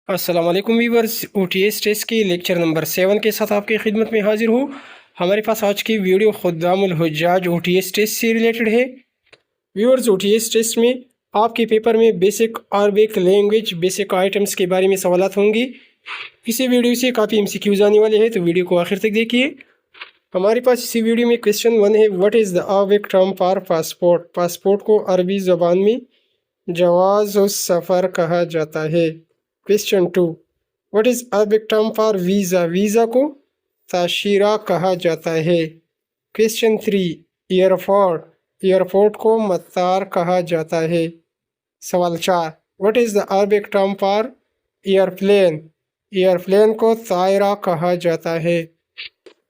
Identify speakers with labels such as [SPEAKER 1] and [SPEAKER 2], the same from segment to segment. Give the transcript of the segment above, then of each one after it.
[SPEAKER 1] अस्सलाम वालेकुम viewers, OTS test के लेक्चर नंबर 7 के साथ आपकी खिदमत में हाजिर हूँ। हमारे पास आज की वीडियो खुद्दामुल हुज्जाज OTS टेस्ट से रिलेटेड है। वीवर्स, OTS टेस्ट में आपके पेपर में basic Arabic language basic items के बारे में सवालात होंगी। इसी वीडियो से काफ़ी MCQs आने वाले हैं, तो वीडियो को आखिर तक देखिए। हमारे पास इसी वीडियो में क्वेश्चन 1 है, what is the Arabic term for passport. Passport को अरबी ज़बान में जवाज़ सफ़र कहा जाता है। Question 2, what is Arabic term for visa. Visa को ताशीरा कहा जाता है। Question 3, airport. एयरपोर्ट को मतार कहा जाता है। सवाल 4, what is the Arabic term for airplane. Airplane को तायरा कहा जाता है।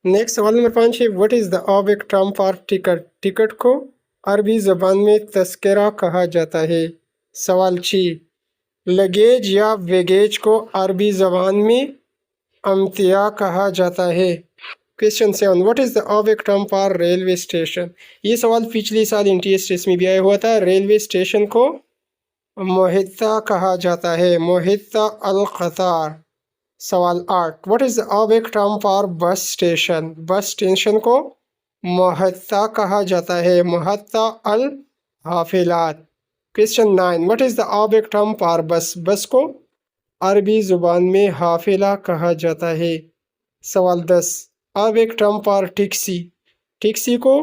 [SPEAKER 1] नेक्स्ट सवाल नंबर 5 है, what is the Arabic term for ticket. Ticket को अरबी ज़बान में तस्करा कहा जाता है। सवाल 6, लगेज या वेगेज को अरबी ज़बान में अम्तिया कहा जाता है। Question 7, what is the Arabic term for railway station. ये सवाल पिछले साल NTA टेस्ट में भी आया हुआ था। रेलवे स्टेशन को मोहित्ता कहा जाता है, मोहित्ता अल क़तार। सवाल 8, what is the Arabic term for bus station. Bus station को मोहत्ता कहा जाता है, मोहत्ता अल हाफिलात। Question 9, what is the Arabic term for bus. Bus को अरबी ज़ुबान में हाफिला कहा जाता है। सवाल 10, Arabic term for taxi. Taxi को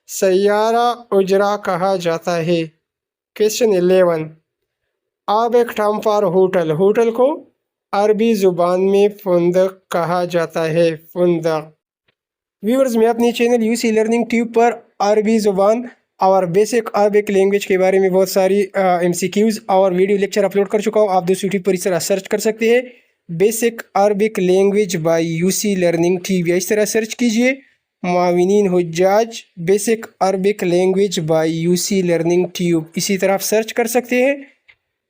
[SPEAKER 1] सैयारा उजरा कहा जाता है। Question 11, Arabic term for hotel. Hotel को अरबी ज़ुबान में फुंदक कहा जाता है, फुंदक। व्यूअर्स, मैं अपनी चैनल UC लर्निंग ट्यूब पर अरबी ज़ुबान और बेसिक अरबिक लैंग्वेज के बारे में बहुत सारी MCQs और वीडियो लेक्चर अपलोड कर चुका हूँ। आप दोस्तों यूट्यूब पर इस तरह सर्च कर सकते हैं, basic Arabic language by UC learning tube, या इस तरह सर्च कीजिए माविनीन हुज्जाज basic Arabic language by UC learning tube, इसी तरह आप सर्च कर सकते हैं।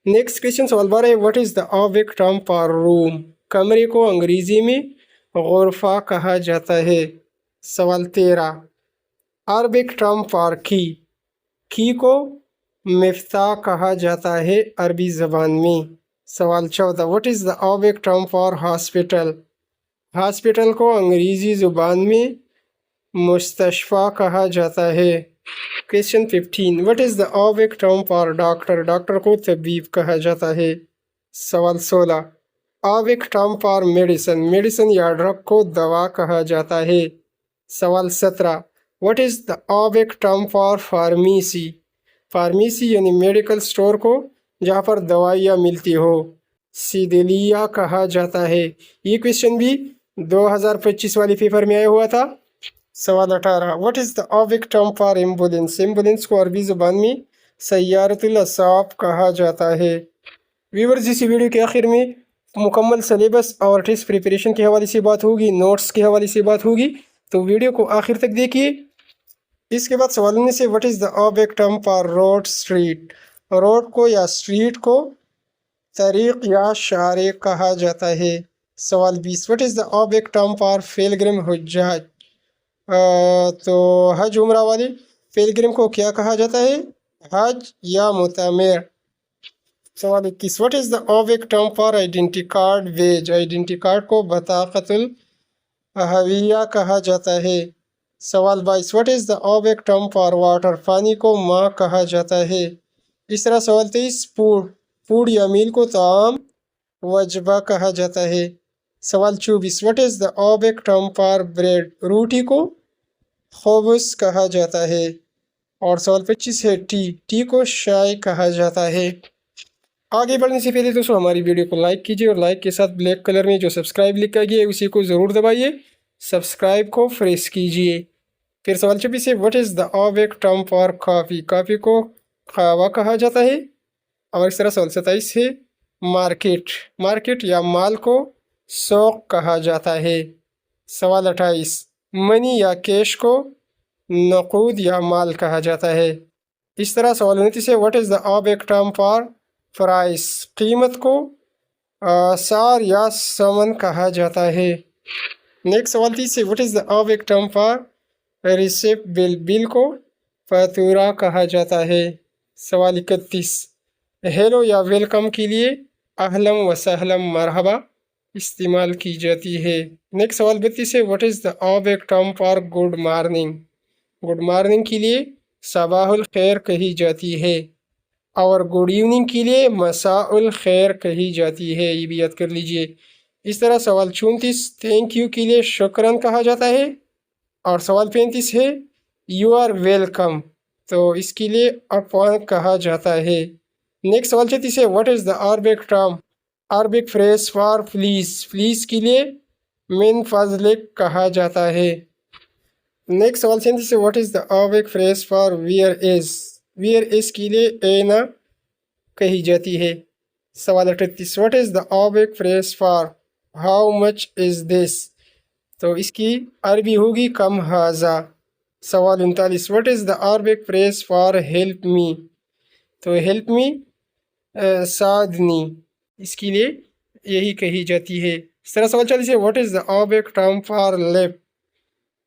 [SPEAKER 1] नेक्स्ट क्वेश्चन सवाल 12 है, what is the Arabic term for room. कमरे को अंग्रेज़ी में गुरफा कहा जाता है। सवाल 13, अरबिक टर्म फॉर की। की को मिफ्ताह कहा जाता है अरबी ज़बान में। सवाल 14, what is the Arabic term for hospital. Hospital को अंग्रेज़ी ज़ुबान में मुस्तशफ़ा कहा जाता है। Question 15, what is the Arabic term for doctor. Doctor को तबीब कहा जाता है। सवाल 16, Arabic term for medicine. Medicine या ड्रग को दवा कहा जाता है। सवाल 17, what is the Arabic term for pharmacy. Pharmacy यानी मेडिकल स्टोर को जहाँ पर दवाइयाँ मिलती हो, सिदिलिया कहा जाता है। ये क्वेश्चन भी 2025 वाले पेपर में आया हुआ था। सवाल 18, what is the Arabic term for ambulance. Ambulance को अरबी ज़बान में सय्यारतुल असाफ कहा जाता है। व्यूअर्स, इसी वीडियो के आखिर में मुकम्मल सिलेबस और टेस्ट प्रिपरेशन के हवाले से बात होगी, नोट्स के हवाले से बात होगी, तो वीडियो को आखिर तक देखिए। इसके बाद सवाल में से, what is the Arabic term for road street. Road को या स्ट्रीट को तरीक़ या शारे कहा जाता है। सवाल 20, what is the Arabic term for pilgrim हुज्जाज। तो हज उम्रा वाले पिलग्रिम को क्या कहा जाता है, हज या मुतमिर। सवाल 21, what is the Arabic term for identity card वेज। आइडेंटी कार्ड को बताक़तुल हविया कहा जाता है। सवाल 22, what is the Arabic term for water. पानी को माँ कहा जाता है। इस तरह सवाल 23, फूड। फूड या मील को ताम वजबा कहा जाता है। सवाल 24, what is the Arabic term for bread. रोटी को खुब्ज़ कहा जाता है। और सवाल 25 है, टी। टी को शाय कहा जाता है। आगे बढ़ने से पहले दोस्तों हमारी वीडियो को लाइक कीजिए और लाइक के साथ ब्लैक कलर में जो सब्सक्राइब लिखा गया है उसी को ज़रूर दबाइए, सब्सक्राइब को प्रेस कीजिए। फिर सवाल 26 है, what is the Arabic term for coffee. Coffee को खावा कहा जाता है। और इस तरह सवाल 27 है, मार्केट। मार्केट या माल को सौक कहा जाता है। सवाल 28, मनी या कैश को नक़ूद या माल कहा जाता है। इस तरह सवाल 29 है, what is the Arabic term for price. कीमत को सार या समन कहा जाता है। नेक्स्ट सवाल 30 है, what is the Arabic term for receipt bill. Bill को फतूरा कहा जाता है। सवाल 31, हेलो या वेलकम के लिए اہلم و سہلم مرحبا استعمال کی جاتی ہے۔ نیکسٹ سوال 32 ہے، what is the object term for good morning? Good morning کے لیے صباح الخیر کہی جاتی ہے، اور گڈ ایوننگ کے لیے مساء الخیر کہی جاتی ہے، یہ بھی یاد کر لیجئے۔ اس طرح سوال 34 تھینک یو کے لیے شکراً کہا جاتا ہے، اور سوال 35 ہے یو آر ویلکم، تو اس کے لیے اپون کہا جاتا ہے۔ نیکسٹ سوال 36 ہے، what is the Arabic term Arabic phrase for please? Please کے لیے من فضلک کہا جاتا ہے۔ نیکسٹ سوال 37 ہے، what is the Arabic phrase for where is? Where is کے لیے اینا کہی جاتی ہے۔ سوال 38 what is the Arabic phrase for how much is this? تو اس کی عربی ہوگی کم ہاذا۔ سوال 39 what is the Arabic phrase for help me? تو ہیلپ می ساعدنی، اس کے لیے یہی کہی جاتی ہے۔ اس طرح سوال 40 ہے، what is the Arabic term far left?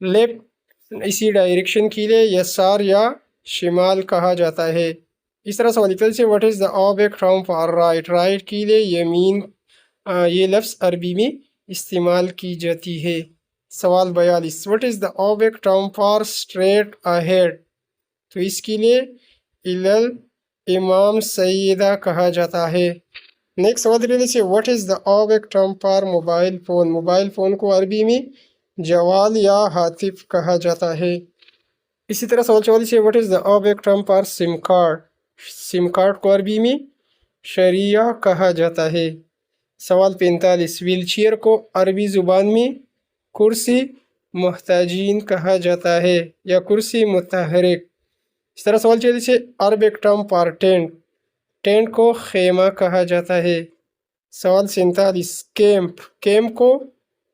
[SPEAKER 1] Left اسی ڈائریکشن کے لیے یسار یا شمال کہا جاتا ہے۔ اس طرح سوال 41 ہے، what is the Arabic term for right? Right کے لیے یمین، یہ لفظ عربی میں استعمال کی جاتی ہے۔ سوال 42 what is the Arabic term for straight ahead? تو اس کے لیے الل امام سیدہ کہا جاتا ہے۔ نیکسٹ سوال 43 ہے، what is the Arabic term for mobile phone? Mobile phone کو عربی میں جوال یا ہاتف کہا جاتا ہے۔ اسی طرح سوال 44 ہے، what is the Arabic term for some card? Some card کو عربی میں شریعہ کہا جاتا ہے۔ سوال 45 ویل چیئر کو عربی زبان میں کرسی محتاجین کہا جاتا ہے یا کرسی متحرک۔ اس طرح سوال 46 ہے، Arabic term for tent? Tent کو خیمہ کہا جاتا ہے۔ سوال 47 کیمپ؟ کیمپ کو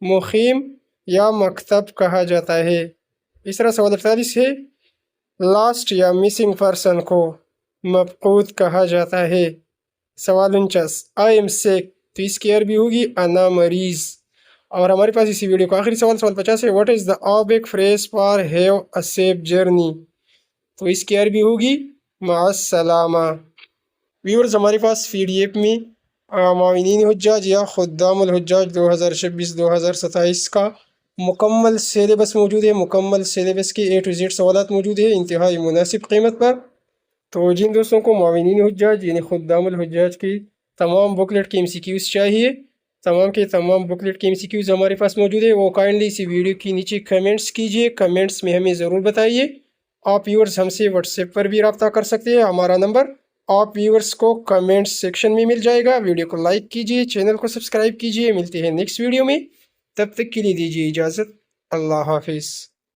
[SPEAKER 1] مخیم یا مکتب کہا جاتا ہے۔ اس طرح سوال 48 ہے، لاسٹ یا مسنگ پرسن کو مفقود کہا جاتا ہے۔ سوال 49 آئی ایم سیک؟ تو اس کی عربی ہوگی انا مریض۔ اور ہمارے پاس اسی ویڈیو کا آخری سوال 50 ہے، what is the Arabic phrase for have a safe journey? تو اس کی عربی ہوگی مع السلامہ۔ ویورز ہمارے پاس PDF میں معاونین حجاج یا خدام الحجاج 2026-2027 کا مکمل سیلیبس موجود ہے۔ مکمل سیلیبس کے A to Z سوالات موجود ہیں انتہائی مناسب قیمت پر۔ تو جن دوستوں کو معاونین حجاج یعنی خدام الحجاج کی تمام بکلیٹ کے MCQs چاہیے، تمام کے تمام بکلیٹ کے MCQs ہمارے پاس موجود ہے، وہ کائنڈلی اسی ویڈیو کی نیچے کمنٹس کیجئے، کمنٹس میں ہمیں ضرور بتائیے۔ آپ ویورز ہم سے واٹس ایپ پر بھی رابطہ کر سکتے ہیں، ہمارا نمبر آپ ویورز کو کمنٹ سیکشن میں مل جائے گا۔ ویڈیو کو لائک کیجئے، چینل کو سبسکرائب کیجئے۔ ملتے ہیں نیکسٹ ویڈیو میں، تب تک کے لیے دیجیے اجازت، اللہ حافظ۔